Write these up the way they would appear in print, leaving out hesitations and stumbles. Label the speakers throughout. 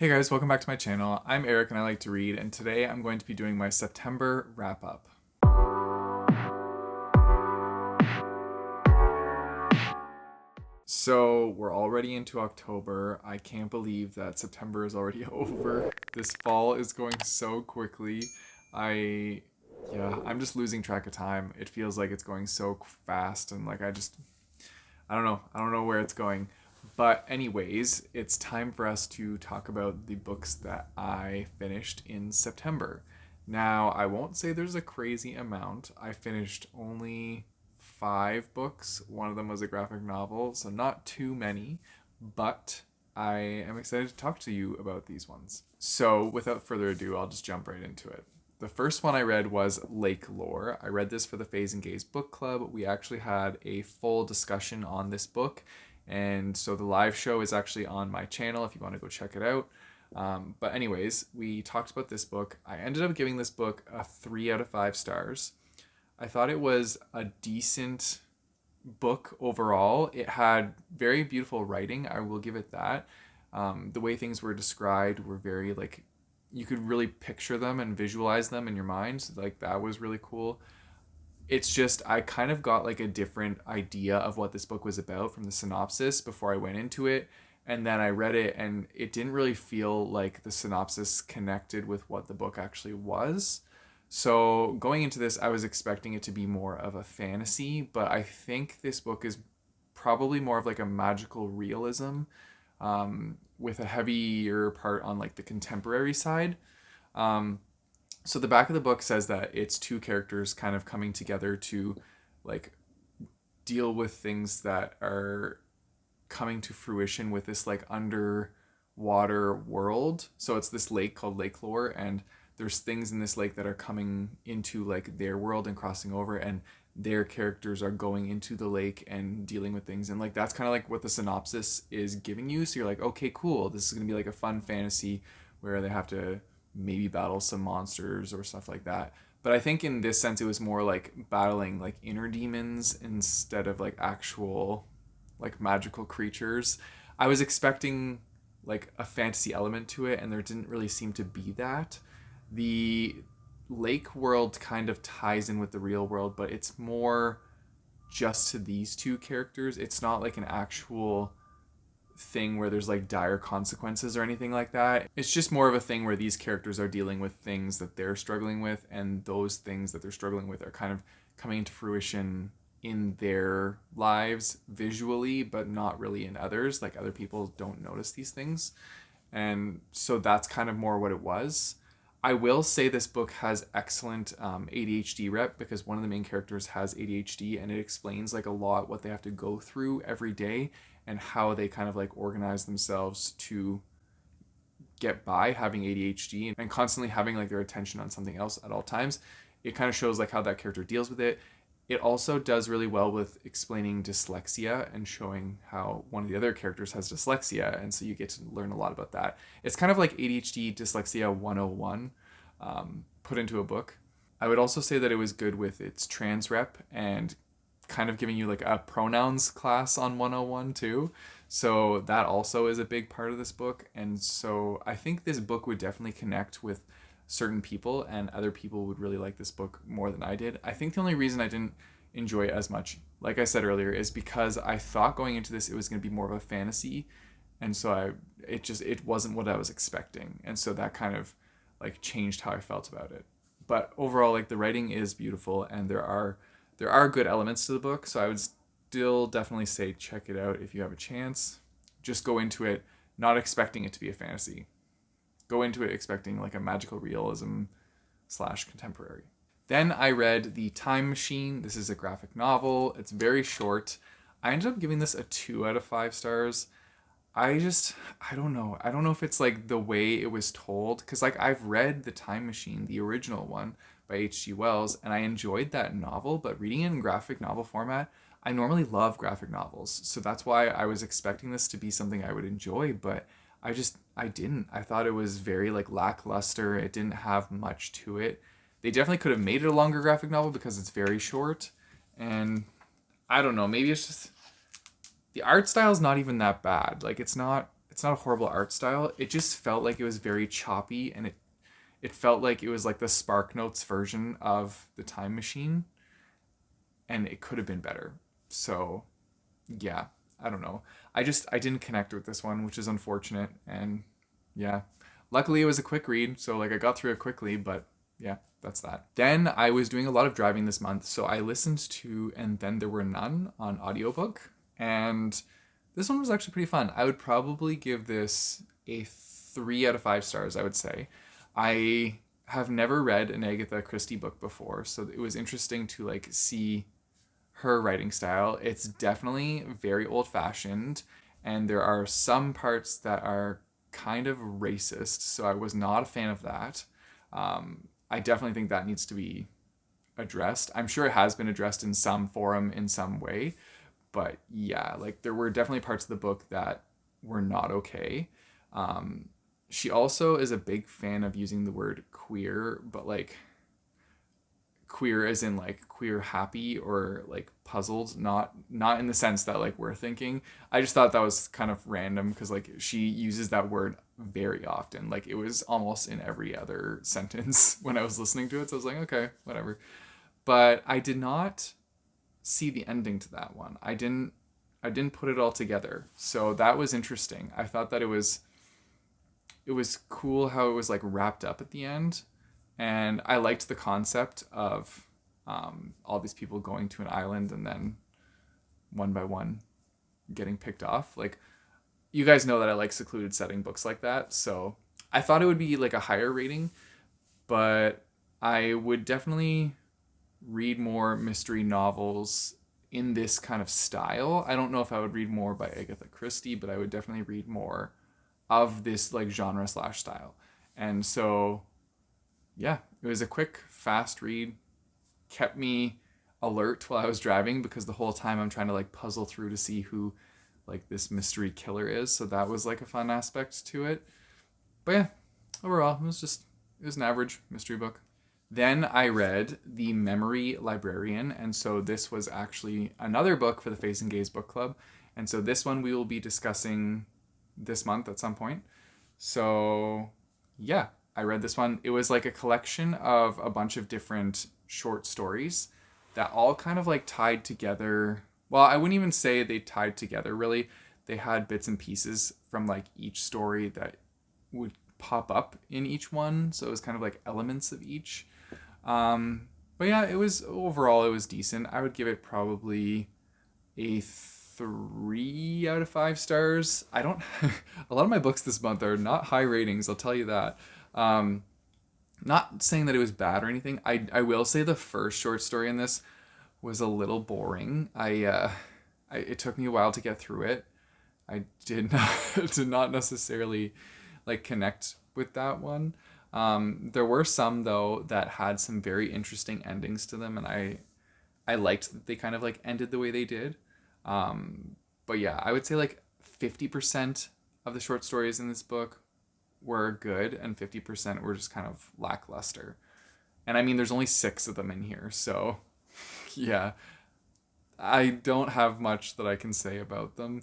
Speaker 1: Hey guys, welcome back to my channel. I'm Eric and I like to read, and today I'm going to be doing my September wrap up. So we're already into October. I can't believe that September is already over. This fall is going so quickly. I I'm just losing track of time. It feels like it's going so fast and like I don't know. I don't know where it's going. But anyways, it's time for us to talk about the books that I finished in September. Now, I won't say there's a crazy amount. I finished only 5 books. One of them was a graphic novel, so not too many, but I am excited to talk to you about these ones. So, without further ado, I'll just jump right into it. The first one I read was Lake Lore. I read this for the Phase and Gaze book club. We actually had a full discussion on this book, and so the live show is actually on my channel if you want to go check it out. But anyways, we talked about this book. I ended up giving this book a 3 out of 5 stars. I thought it was a decent book overall. It had very beautiful writing. I will give it that. The way things were described were very like you could really picture them and visualize them in your mind. So, like that was really cool. It's just I kind of got like a different idea of what this book was about from the synopsis before I went into it. And then I read it and it didn't really feel like the synopsis connected with what the book actually was. So going into this, I was expecting it to be more of a fantasy, but I think this book is probably more of like a magical realism, with a heavier part on like the contemporary side. Um, so the back of the book says that it's two characters kind of coming together to like deal with things that are coming to fruition with this like underwater world. So it's this lake called Lake Lore, and there's things in this lake that are coming into like their world and crossing over, and their characters are going into the lake and dealing with things, and like that's kind of like what the synopsis is giving you. So you're like, okay, cool, this is going to be like a fun fantasy where they have to maybe battle some monsters or stuff like that. But I think in this sense it was more like battling like inner demons instead of like actual like magical creatures. I was expecting like a fantasy element to it, and there didn't really seem to be that. The lake world kind of ties in with the real world, but it's more just to these two characters. It's not like an actual thing where there's like dire consequences or anything like that. It's just more of a thing where these characters are dealing with things that they're struggling with, and those things that they're struggling with are kind of coming to fruition in their lives visually, but not really in others. Like other people don't notice these things. And so that's kind of more what it was. I will say this book has excellent ADHD rep, because one of the main characters has ADHD, and it explains like a lot what they have to go through every day and how they kind of like organize themselves to get by having ADHD and constantly having like their attention on something else at all times. It kind of shows like how that character deals with it. It also does really well with explaining dyslexia and showing how one of the other characters has dyslexia, and so you get to learn a lot about that. It's kind of like ADHD Dyslexia 101, put into a book. I would also say that it was good with its trans rep and kind of giving you like a pronouns class on 101 too. So that also is a big part of this book. And so I think this book would definitely connect with certain people, and other people would really like this book more than I did. I think the only reason I didn't enjoy it as much, like I said earlier, is because I thought going into this it was going to be more of a fantasy, and so it wasn't what I was expecting, and so that kind of like changed how I felt about it. But overall, like the writing is beautiful, and there are good elements to the book, so I would still definitely say check it out if you have a chance. Just go into it not expecting it to be a fantasy. Go into it expecting like a magical realism slash contemporary. Then I read The Time Machine. This is a graphic novel. It's very short. I ended up giving this a 2 out of 5 stars. I don't know. I don't know if it's like the way it was told, because like I've read The Time Machine, the original one by H.G. Wells, and I enjoyed that novel, but reading it in graphic novel format, I normally love graphic novels. So that's why I was expecting this to be something I would enjoy, but I didn't. I thought it was very like lackluster. It didn't have much to it. They definitely could have made it a longer graphic novel because it's very short, and I don't know, maybe it's just the art style is not even that bad. Like it's it's not a horrible art style. It just felt like it was very choppy, and it felt like it was like the Spark Notes version of the Time Machine, and it could have been better. So yeah, I don't know. I didn't connect with this one, which is unfortunate. And yeah, luckily it was a quick read, so like I got through it quickly. But yeah, that's that. Then I was doing a lot of driving this month, so I listened to And Then There Were None on audiobook, and this one was actually pretty fun. I would probably give this a 3 out of 5 stars, I would say. I have never read an Agatha Christie book before, so it was interesting to like see her writing style. It's definitely very old-fashioned, and there are some parts that are kind of racist, so I was not a fan of that. I definitely think that needs to be addressed. I'm sure it has been addressed in some forum in some way, but yeah, like there were definitely parts of the book that were not okay. She also is a big fan of using the word queer, but like queer as in like queer happy or like puzzled, not in the sense that like we're thinking. I just thought that was kind of random because like she uses that word very often. Like it was almost in every other sentence when I was listening to it. So I was like, okay, whatever. But I did not see the ending to that one. I didn't put it all together. So that was interesting. I thought that it was cool how it was like wrapped up at the end. And I liked the concept of all these people going to an island and then one by one getting picked off. Like, you guys know that I like secluded setting books like that. So I thought it would be like a higher rating, but I would definitely read more mystery novels in this kind of style. I don't know if I would read more by Agatha Christie, but I would definitely read more of this like genre / style. And so yeah, it was a quick, fast read. Kept me alert while I was driving because the whole time I'm trying to like puzzle through to see who like this mystery killer is. So that was like a fun aspect to it. But yeah, overall, it was an average mystery book. Then I read The Memory Librarian, and so this was actually another book for the Face and Gaze book club. And so this one we will be discussing this month at some point. So yeah, I read this one. It was like a collection of a bunch of different short stories that all kind of like tied together. Well, I wouldn't even say they tied together really. They had bits and pieces from like each story that would pop up in each one. So it was kind of like elements of each. But yeah, it was decent. I would give it probably a 3 out of 5 stars. I don't. A lot of my books this month are not high ratings. I'll tell you that. Not saying that it was bad or anything. I will say the first short story in this was a little boring. It took me a while to get through it. I did not did not necessarily like connect with that one. There were some though that had some very interesting endings to them, and I liked that they kind of like ended the way they did. But yeah, I would say like 50% of the short stories in this book were good and 50% were just kind of lackluster. And I mean, there's only 6 of them in here, so yeah, I don't have much that I can say about them.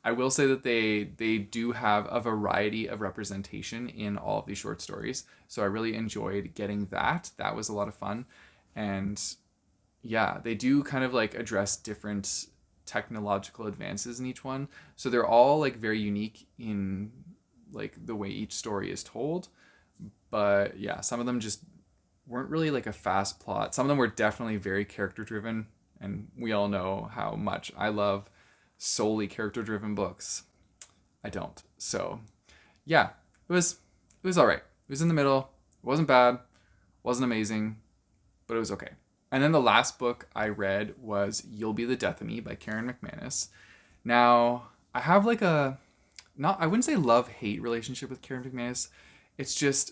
Speaker 1: I will say that they do have a variety of representation in all of these short stories, so I really enjoyed getting that. That was a lot of fun, and yeah, they do kind of like address different technological advances in each one, so they're all like very unique in like the way each story is told. But yeah, some of them just weren't really like a fast plot. Some of them were definitely very character driven, and we all know how much I love solely character driven books. I don't. So yeah, it was all right. It was in the middle. It wasn't bad. Wasn't amazing, but it was okay. And then the last book I read was You'll Be the Death of Me by Karen McManus. Now, I have like I wouldn't say love-hate relationship with Karen McManus. It's just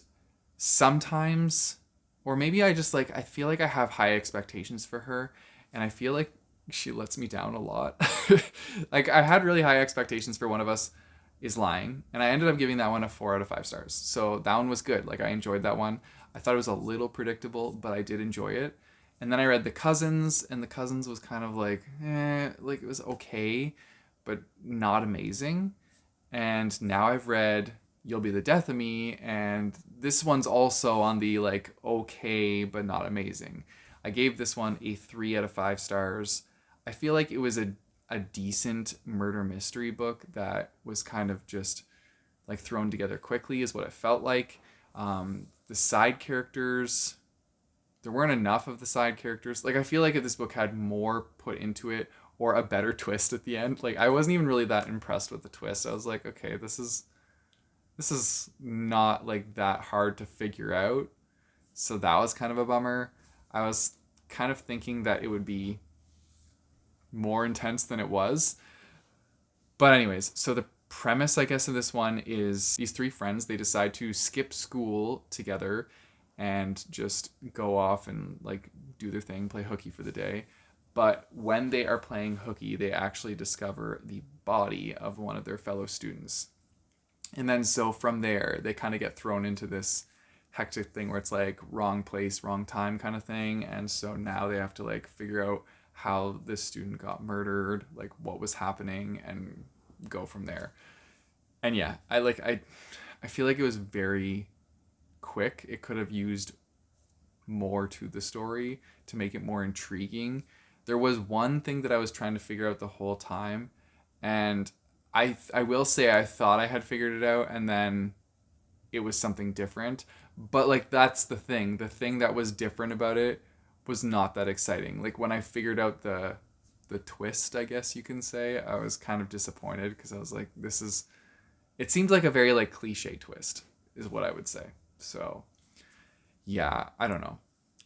Speaker 1: sometimes, or maybe I just like, I feel like I have high expectations for her, and I feel like she lets me down a lot. Like, I had really high expectations for One of Us Is Lying, and I ended up giving that one a 4 out of 5 stars. So that one was good. Like, I enjoyed that one. I thought it was a little predictable, but I did enjoy it. And then I read The Cousins, and The Cousins was kind of like, like it was okay, but not amazing. And now I've read You'll Be the Death of Me, and this one's also on the like okay but not amazing. I gave this one a 3 out of 5 stars. I feel like it was a decent murder mystery book that was kind of just like thrown together quickly is what it felt like. The side characters, there weren't enough of the side characters. Like I feel like if this book had more put into it or a better twist at the end, like I wasn't even really that impressed with the twist. I was like, okay, this is not like that hard to figure out. So that was kind of a bummer. I was kind of thinking that it would be more intense than it was. But anyways, so the premise, I guess, of this one is these 3 friends, they decide to skip school together and just go off and like do their thing, play hooky for the day. But when they are playing hooky, they actually discover the body of one of their fellow students. And then so from there, they kind of get thrown into this hectic thing where it's like wrong place, wrong time kind of thing. And so now they have to like figure out how this student got murdered, like what was happening, and go from there. And yeah, I feel like it was very quick. It could have used more to the story to make it more intriguing. There was one thing that I was trying to figure out the whole time, and I will say I thought I had figured it out, and then it was something different. But like that's the thing. The thing that was different about it was not that exciting. Like when I figured out the twist, I guess you can say, I was kind of disappointed because I was like, it seems like a very like cliche twist is what I would say. So yeah, I don't know.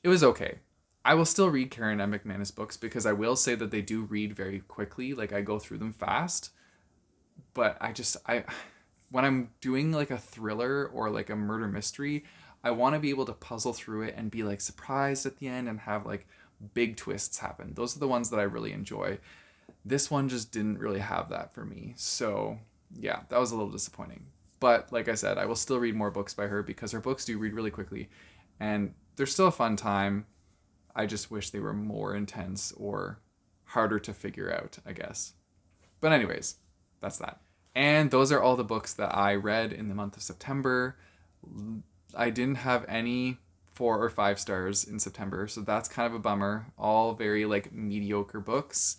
Speaker 1: It was okay. I will still read Karen M. McManus books because I will say that they do read very quickly. Like I go through them fast, but I when I'm doing like a thriller or like a murder mystery, I want to be able to puzzle through it and be like surprised at the end and have like big twists happen. Those are the ones that I really enjoy. This one just didn't really have that for me. So yeah, that was a little disappointing. But like I said, I will still read more books by her because her books do read really quickly and they're still a fun time. I just wish they were more intense or harder to figure out, I guess. But anyways, that's that. And those are all the books that I read in the month of September. I didn't have any 4 or 5 stars in September, so that's kind of a bummer. All very like mediocre books,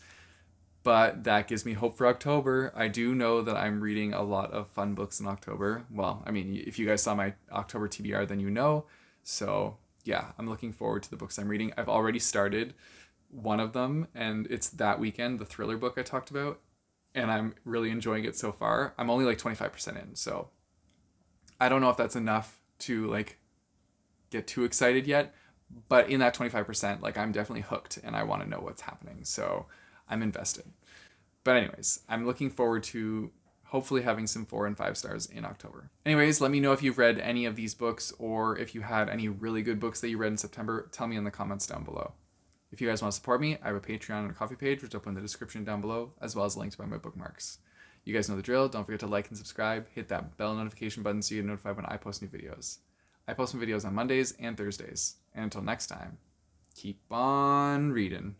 Speaker 1: but that gives me hope for October. I do know that I'm reading a lot of fun books in October. Well, I mean, if you guys saw my October TBR, then you know. So yeah, I'm looking forward to the books I'm reading. I've already started one of them, and it's That Weekend, the thriller book I talked about, and I'm really enjoying it so far. I'm only like 25% in, so I don't know if that's enough to like get too excited yet, but in that 25%, like I'm definitely hooked and I want to know what's happening. So I'm invested. But anyways, I'm looking forward to hopefully having some 4 and 5 stars in October. Anyways, let me know if you've read any of these books or if you had any really good books that you read in September. Tell me in the comments down below. If you guys want to support me, I have a Patreon and a Ko-fi page, which I'll put in the description down below, as well as links to my bookmarks. You guys know the drill. Don't forget to like and subscribe. Hit that bell notification button so you get notified when I post new videos. I post my videos on Mondays and Thursdays. And until next time, keep on reading.